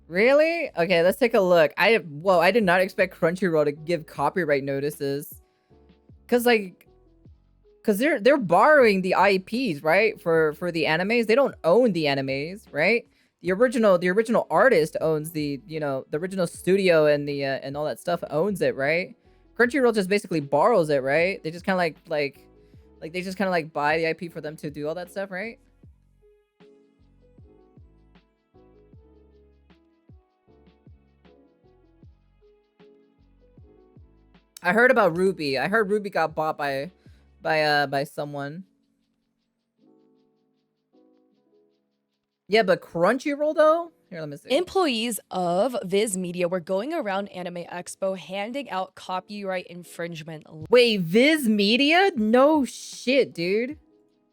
Really? Okay, let's take a look. I did not expect Crunchyroll to give copyright notices. Cause like, cause they're borrowing the IPs, right? For the animes. They don't own the animes, right? The original artist owns the original studio and the and all that stuff owns it, right? Crunchyroll just basically borrows it, right? They just kind of like they just kind of like buy the IP for them to do all that stuff, right? I heard about Ruby. I heard Ruby got bought by someone. Yeah, but Crunchyroll though? Here, let me see. Employees of Viz Media were going around Anime Expo handing out copyright infringement Wait, Viz Media? No shit, dude.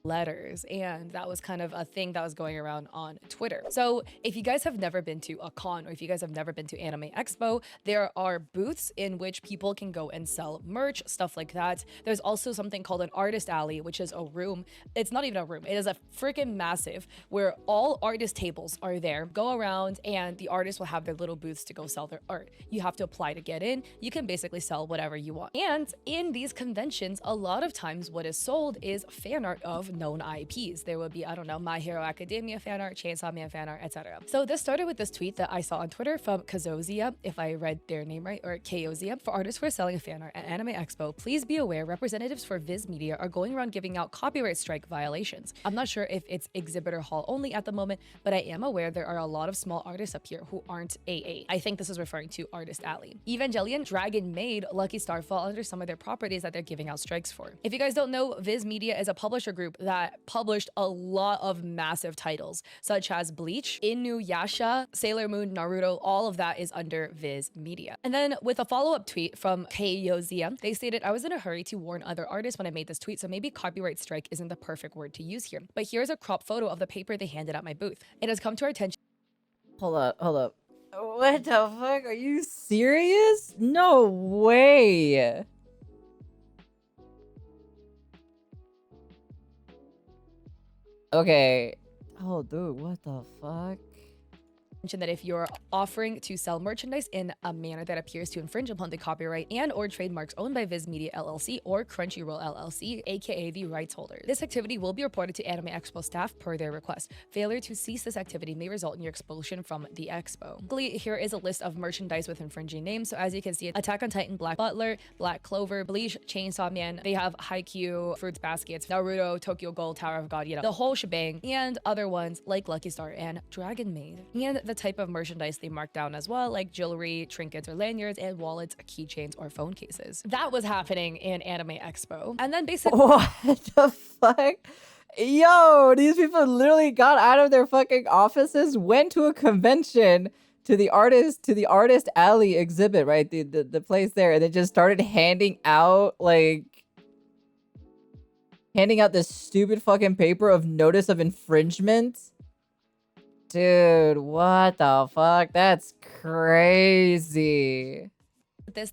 letters, and that was kind of a thing that was going around on Twitter. So if you guys have never been to a con, or if you guys have never been to Anime Expo, there are booths in which people can go and sell merch, stuff like that. There's also something called an artist alley, which is a room. It's not even a room, it is a freaking massive where all artist tables are there. Go around and the artists will have their little booths to go sell their art. You have to apply to get in. You can basically sell whatever you want. And in these conventions, a lot of times what is sold is fan art of known IPs. There would be, I don't know, My Hero Academia fan art, Chainsaw Man fan art, etc. So this started with this tweet that I saw on Twitter from Kazozia, if I read their name right, or Kazozia. For artists who are selling fan art at Anime Expo, please be aware representatives for Viz Media are going around giving out copyright strike violations. I'm not sure if it's Exhibitor Hall only at the moment, but I am aware there are a lot of small artists up here who aren't AA. I think this is referring to Artist Alley. Evangelion, Dragon Maid, Lucky Star fall under some of their properties that they're giving out strikes for. If you guys don't know, Viz Media is a publisher group that published a lot of massive titles, such as Bleach, Inuyasha, Sailor Moon, Naruto, all of that is under Viz Media. And then with a follow-up tweet from Kayozia, they stated, I was in a hurry to warn other artists when I made this tweet, so maybe copyright strike isn't the perfect word to use here. But here's a crop photo of the paper they handed at my booth. It has come to our attention. Hold up. What the fuck? Are you serious? No way. Okay. Oh, dude, what the fuck? That if you're offering to sell merchandise in a manner that appears to infringe upon the copyright and or trademarks owned by Viz Media LLC or Crunchyroll LLC, aka the rights holder. This activity will be reported to Anime Expo staff per their request. Failure to cease this activity may result in your expulsion from the expo. Here is a list of merchandise with infringing names. So as you can see, Attack on Titan, Black Butler, Black Clover, Bleach, Chainsaw Man, they have Haikyuu, Fruits Baskets, Naruto, Tokyo Ghoul, Tower of God, the whole shebang, and other ones like Lucky Star and Dragon Maid. And the type of merchandise they marked down as well, like jewelry, trinkets or lanyards, and wallets, keychains, or phone cases. That was happening in Anime Expo. And then basically— What the fuck? Yo, these people literally got out of their fucking offices, went to a convention, to the artist alley exhibit, right? The place there, and then just started handing out this stupid fucking paper of notice of infringement. Dude, what the fuck? That's crazy.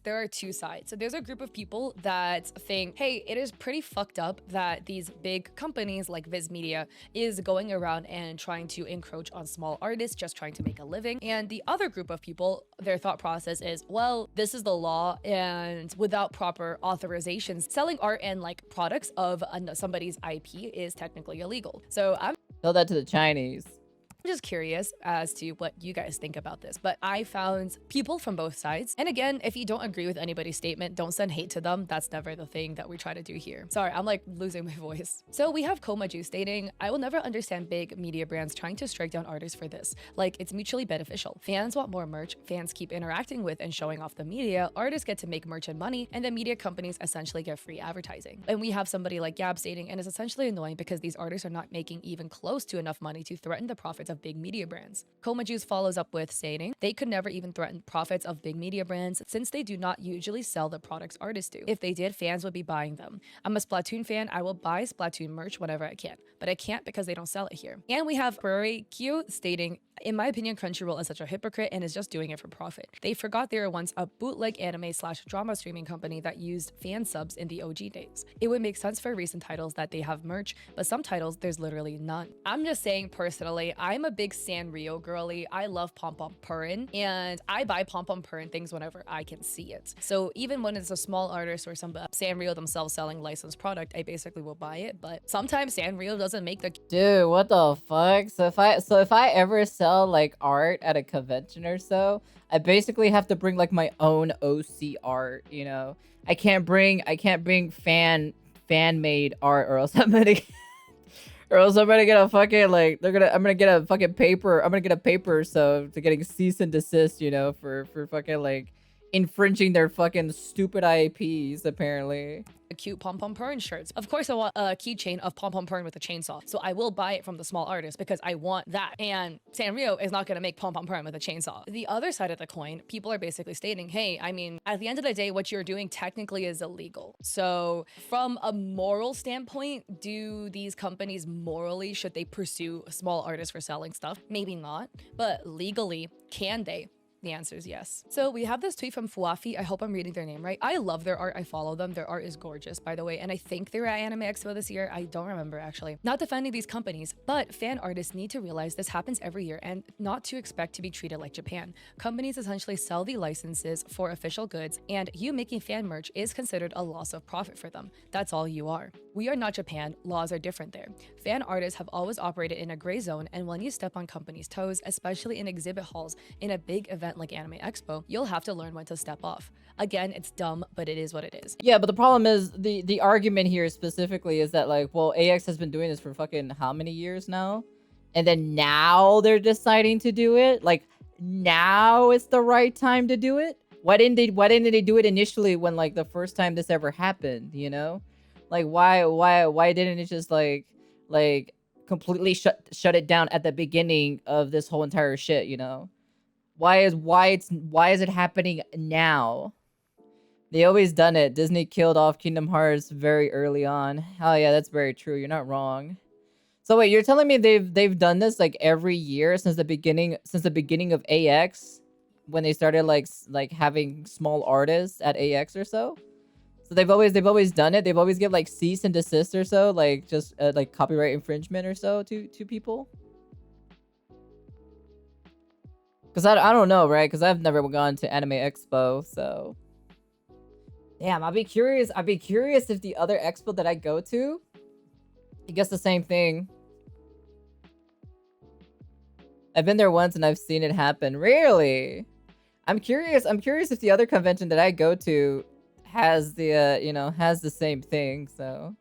there are two sides. So there's a group of people that think, hey, it is pretty fucked up that these big companies like Viz Media is going around and trying to encroach on small artists just trying to make a living. And the other group of people, their thought process is, well, this is the law, and without proper authorizations, selling art and like products of somebody's IP is technically illegal. So I'm Tell that to the Chinese. just curious as to what you guys think about this, but I found people from both sides. And again, if you don't agree with anybody's statement, don't send hate to them. That's never the thing that we try to do here. Sorry, I'm like losing my voice. So we have Komaju stating, I will never understand big media brands trying to strike down artists for this. Like, it's mutually beneficial. Fans want more merch, fans keep interacting with and showing off the media, artists get to make merch and money, and the media companies essentially get free advertising. And we have somebody like Gab stating, and it's essentially annoying because these artists are not making even close to enough money to threaten the profits of big media brands. Komajus follows up with stating, they could never even threaten profits of big media brands since they do not usually sell the products artists do. If they did, fans would be buying them. I'm a Splatoon fan. I will buy Splatoon merch whenever I can, but I can't because they don't sell it here. And we have Prairie Q stating, In my opinion, Crunchyroll is such a hypocrite and is just doing it for profit. They forgot they were once a bootleg anime/drama streaming company that used fan subs in the OG days. It would make sense for recent titles that they have merch, but some titles there's literally none. I'm just saying personally, I'm a big Sanrio girly. I love Pom Pom Purin, and I buy Pom Pom Purin things whenever I can see it. So even when it's a small artist or some Sanrio themselves selling licensed product, I basically will buy it. But sometimes Sanrio doesn't make the Dude, what the fuck? So if I ever sell like art at a convention or so, I basically have to bring like my own OC art, you know. I can't bring fan made art, or else I'm gonna get a fucking like I'm gonna get a fucking paper. I'm gonna get a paper so to getting cease and desist, you know, for fucking like infringing their fucking stupid IPs apparently. cute Pom Pom Purin shirts. Of course, I want a keychain of Pom Pom Purin with a chainsaw, so I will buy it from the small artist because I want that. And Sanrio is not going to make Pom Pom Purin with a chainsaw. The other side of the coin, people are basically stating, hey, I mean, at the end of the day, what you're doing technically is illegal. So from a moral standpoint, do these companies morally, should they pursue small artists for selling stuff? Maybe not, but legally, can they? The answer is yes. So we have this tweet from Fuafi. I hope I'm reading their name right. I love their art. I follow them. Their art is gorgeous, by the way. And I think they were at Anime Expo this year. I don't remember, actually. Not defending these companies, but fan artists need to realize this happens every year and not to expect to be treated like Japan. Companies essentially sell the licenses for official goods, and you making fan merch is considered a loss of profit for them. That's all you are. We are not Japan. Laws are different there. Fan artists have always operated in a gray zone, and when you step on companies' toes, especially in exhibit halls in a big event like Anime Expo, you'll have to learn when to step off. Again, it's dumb, but it is what it is. Yeah, but the problem is the argument here specifically is that like, well, AX has been doing this for fucking how many years now? And then now they're deciding to do it? Like now it's the right time to do it? Why didn't they do it initially when like the first time this ever happened, you know? Like why didn't it just like completely shut it down at the beginning of this whole entire shit, you know? Why is it happening now? They always done it. Disney killed off Kingdom Hearts very early on. Hell yeah, that's very true. You're not wrong. So wait, you're telling me they've done this like every year since the beginning of AX, when they started like having small artists at AX or so? So they've always done it. They've always give like cease and desist or so, like just like copyright infringement or so to people. Because I don't know, right? Because I've never gone to Anime Expo, so... Damn, I'd be curious if the other expo that I go to, I guess the same thing. I've been there once and I've seen it happen. Really? I'm curious if the other convention that I go to has the, has the same thing, so...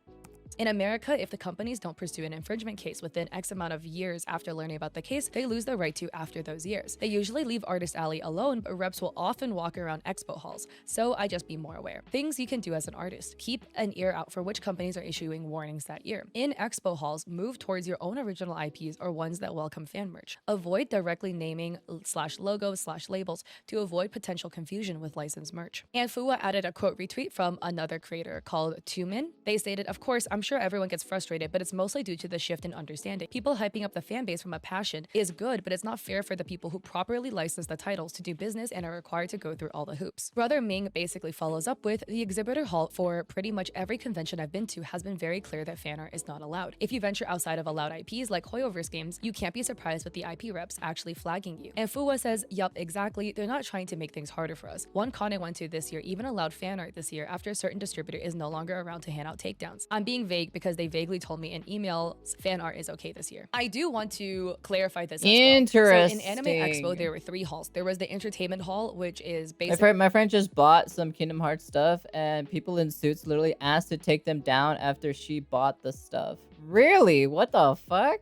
In America, if the companies don't pursue an infringement case within X amount of years after learning about the case, they lose the right to after those years. They usually leave Artist Alley alone, but reps will often walk around expo halls, so I just be more aware. Things you can do as an artist. Keep an ear out for which companies are issuing warnings that year. In expo halls, move towards your own original IPs or ones that welcome fan merch. Avoid directly naming /logos/labels to avoid potential confusion with licensed merch. And Fua added a quote retweet from another creator called Tumin. They stated, "Of course, I'm sure everyone gets frustrated, but it's mostly due to the shift in understanding. People hyping up the fan base from a passion is good, but it's not fair for the people who properly license the titles to do business and are required to go through all the hoops." Brother Ming basically follows up with, "The exhibitor hall for pretty much every convention I've been to has been very clear that fan art is not allowed. If you venture outside of allowed IPs like Hoyoverse games, you can't be surprised with the IP reps actually flagging you." And Fuwa says, "Yup, exactly. They're not trying to make things harder for us. One con I went to this year even allowed fan art this year after a certain distributor is no longer around to hand out takedowns. I'm being vague because they vaguely told me in email fan art is okay this year." I do want to clarify this as well. Interesting. So in Anime Expo, there were 3 halls. There was the entertainment hall, which is basically... My friend just bought some Kingdom Hearts stuff, and people in suits literally asked to take them down after she bought the stuff. Really? What the fuck?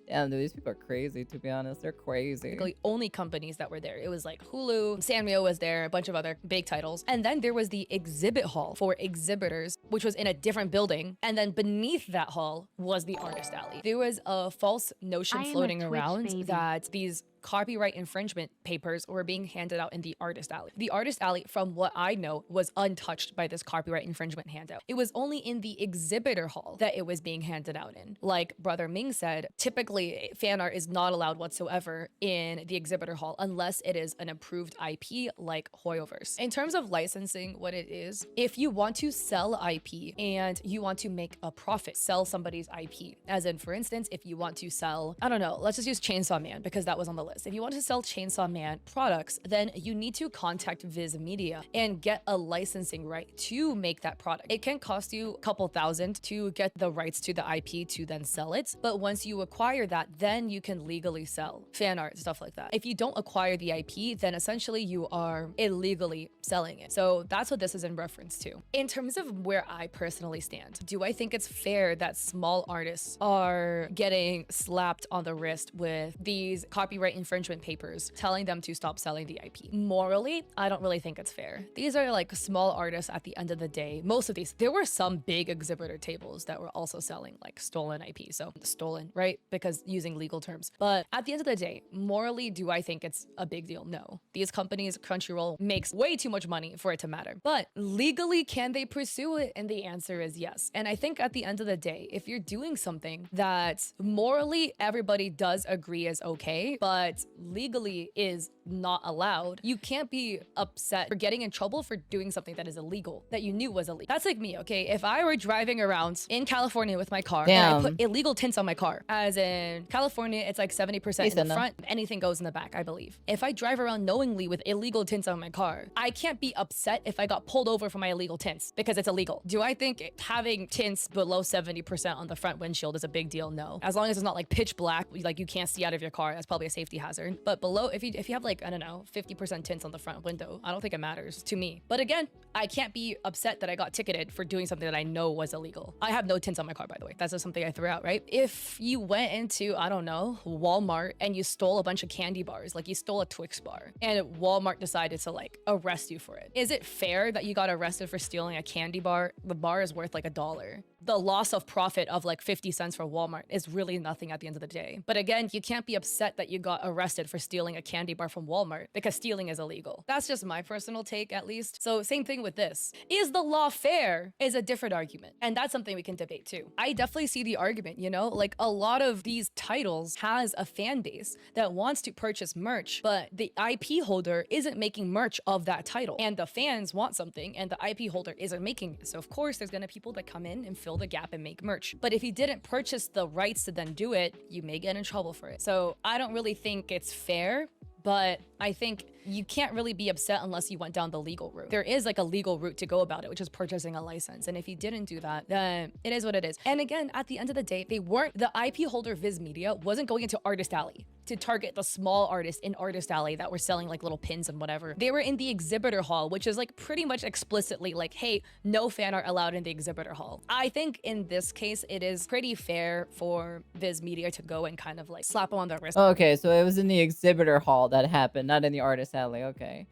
Damn, dude, these people are crazy, to be honest. They're crazy. Basically, only companies that were there. It was like Hulu, Sanrio was there, a bunch of other big titles. And then there was the exhibit hall for exhibitors, which was in a different building. And then beneath that hall was the artist alley. There was a false notion floating around that these copyright infringement papers were being handed out in the artist alley. The artist alley, from what I know, was untouched by this copyright infringement handout. It was only in the exhibitor hall that it was being handed out in. Like Brother Ming said, typically fan art is not allowed whatsoever in the exhibitor hall unless it is an approved IP like Hoyoverse. In terms of licensing, what it is, if you want to sell IP and you want to make a profit, sell somebody's IP. As in, for instance, if you want to sell, I don't know, let's just use Chainsaw Man because that was on the list. If you want to sell Chainsaw Man products, then you need to contact Viz Media and get a licensing right to make that product. It can cost you a couple thousand to get the rights to the IP to then sell it. But once you acquire that, then you can legally sell fan art, stuff like that. If you don't acquire the IP, then essentially you are illegally selling it. So that's what this is in reference to. In terms of where I personally stand, do I think it's fair that small artists are getting slapped on the wrist with these copyright infringement papers telling them to stop selling the IP? Morally, I don't really think it's fair. These are like small artists at the end of the day. Most of these, there were some big exhibitor tables that were also selling like stolen IP. So stolen, right? Because using legal terms. But at the end of the day, morally, do I think it's a big deal? No. These companies, Crunchyroll, makes way too much money for it to matter. But legally, can they pursue it? And the answer is yes. And I think at the end of the day, if you're doing something that morally everybody does agree is okay, but legally is not allowed, you can't be upset for getting in trouble for doing something that is illegal, that you knew was illegal. That's like me, okay? If I were driving around in California with my car and I put illegal tints on my car, as in California, it's like 70% in the front, anything goes in the back, I believe. If I drive around knowingly with illegal tints on my car, I can't be upset if I got pulled over for my illegal tints because it's illegal. Do I think having tints below 70% on the front windshield is a big deal? No. As long as it's not like pitch black, like you can't see out of your car, that's probably a safety hazard. But below, if you have like, I don't know, 50% tints on the front window, I don't think it matters to me. But again, I can't be upset that I got ticketed for doing something that I know was illegal. I have no tints on my car, by the way. That's just something I threw out, right? If you went into, I don't know, Walmart and you stole a bunch of candy bars, like you stole a Twix bar, and Walmart decided to like arrest you for it. Is it fair that you got arrested for stealing a candy bar? The bar is worth like $1. The loss of profit of like 50 cents for Walmart is really nothing at the end of the day. But again, you can't be upset that you got arrested for stealing a candy bar from Walmart because stealing is illegal. That's just my personal take, at least. So same thing with this. Is the law fair is a different argument. And that's something we can debate too. I definitely see the argument, you know, like a lot of these titles has a fan base that wants to purchase merch, but the IP holder isn't making merch of that title. And the fans want something and the IP holder isn't making it. So of course there's gonna be people that come in and fill the gap and make merch. But if you didn't purchase the rights to then do it, you may get in trouble for it. So I don't really think it's fair, but I think you can't really be upset unless you went down the legal route. There is like a legal route to go about it, which is purchasing a license. And if you didn't do that, then it is what it is. And again, at the end of the day, the IP holder Viz Media wasn't going into Artist Alley to target the small artists in Artist Alley that were selling like little pins and whatever. They were in the exhibitor hall, which is like pretty much explicitly like, hey, no fan art allowed in the exhibitor hall. I think in this case, it is pretty fair for Viz Media to go and kind of like slap them on the wrist. Okay, so it was in the exhibitor hall that happened, not in the artist alley. Okay.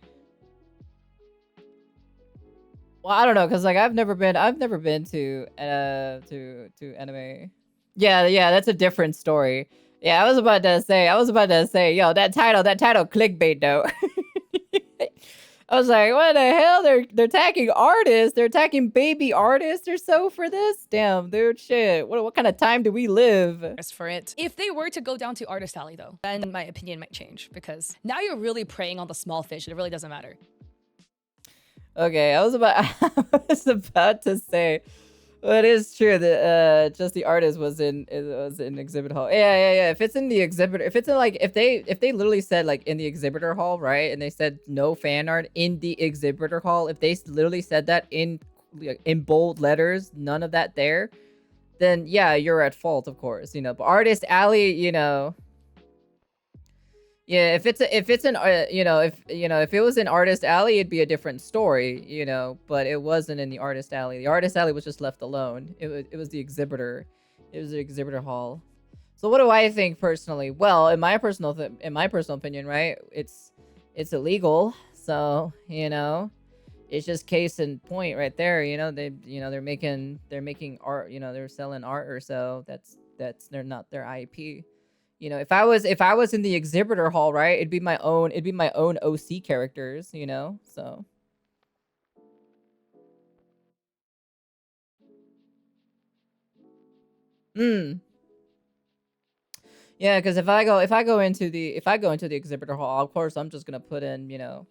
Well, I don't know, cause like I've never been to anime. Yeah, that's a different story. Yeah, I was about to say, yo, that title clickbait though. I was like, what the hell? They're attacking artists. They're attacking baby artists or so for this? Damn, dude, shit. What kind of time do we live? For it. If they were to go down to Artist Alley though, then my opinion might change because now you're really preying on the small fish. It really doesn't matter. Okay, I was about to say, well, it is true that just the artist was in exhibit hall. Yeah. If it's in the exhibitor, if it's in like if they literally said like in the exhibitor hall, right, and they said no fan art in the exhibitor hall, if they literally said that in bold letters, none of that there, then yeah, you're at fault, of course, you know. But Artist Alley, you know. Yeah, if it was in Artist Alley, it'd be a different story, you know, but it wasn't in the Artist Alley. The Artist Alley was just left alone. It was the exhibitor. It was the exhibitor hall. So what do I think personally? Well, in my personal opinion, right? It's illegal. So, you know, it's just case in point right there, you know. They're making art, you know, they're selling art or so. That's they're not their IP. You know, if I was in the exhibitor hall, right, it'd be my own OC characters, you know? So yeah, because if I go into the exhibitor hall, of course I'm just gonna put in, you know,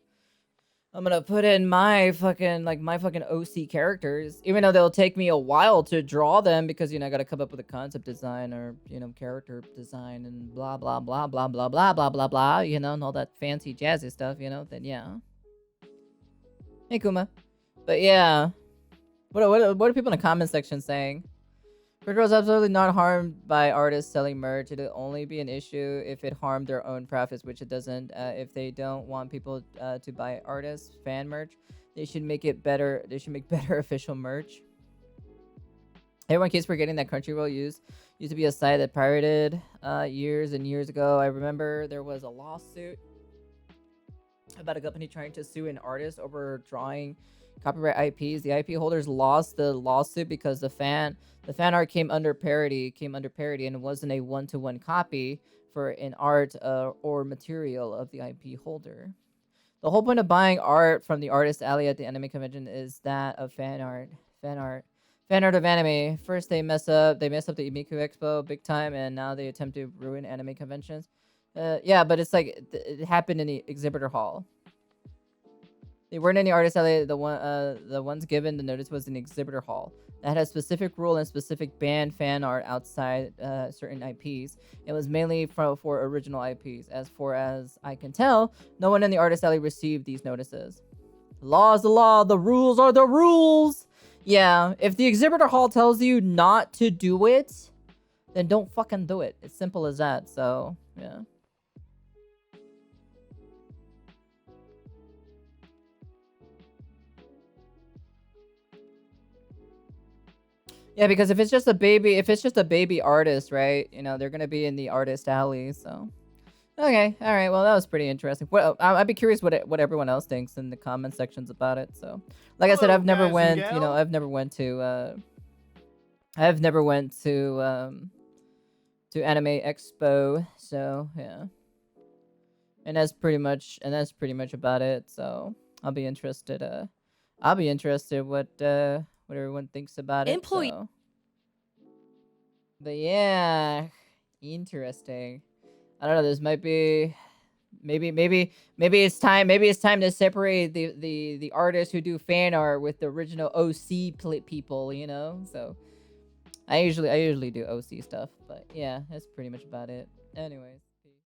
I'm gonna put in my fucking OC characters, even though they'll take me a while to draw them because, you know, I gotta come up with a concept design or, you know, character design and blah blah blah blah blah blah blah blah blah, you know, and all that fancy jazzy stuff, you know. Then yeah. Hey Kuma, but yeah, what are people in the comment section saying? Crypto is absolutely not harmed by artists selling merch. It'll only be an issue if it harmed their own profits, which it doesn't. If they don't want people to buy artists fan merch, they should make it better. They should make better official merch. Everyone keeps forgetting that Crunchyroll used to be a site that pirated years and years ago. I remember there was a lawsuit about a company trying to sue an artist over drawing copyright IPs. The IP holders lost the lawsuit because the fan art came under parody, and wasn't a one-to-one copy for an art or material of the IP holder. The whole point of buying art from the artist alley at the anime convention is that of fan art of anime. First they mess up the Imiku Expo big time, and now they attempt to ruin anime conventions. Yeah, but it's like it happened in the exhibitor hall. They weren't in the artist alley. The ones given the notice was in the exhibitor hall. That had a specific rule and specific ban fan art outside certain IPs. It was mainly for original IPs. As far as I can tell, no one in the artist alley received these notices. The law is the law. The rules are the rules. Yeah, if the exhibitor hall tells you not to do it, then don't fucking do it. It's simple as that. So, yeah. Yeah, because if it's just a baby artist, right? You know, they're gonna be in the artist alley. So, okay, all right. Well, that was pretty interesting. Well, I'd be curious what everyone else thinks in the comment sections about it. So, like I said, I've never went. You know, I've never went to. To Anime Expo. So yeah, and that's pretty much about it. So I'll be interested. What everyone thinks about it. So. But yeah, interesting. I don't know. This might be maybe it's time to separate the artists who do fan art with the original OC people. You know. So I usually do OC stuff. But yeah, that's pretty much about it. Anyways.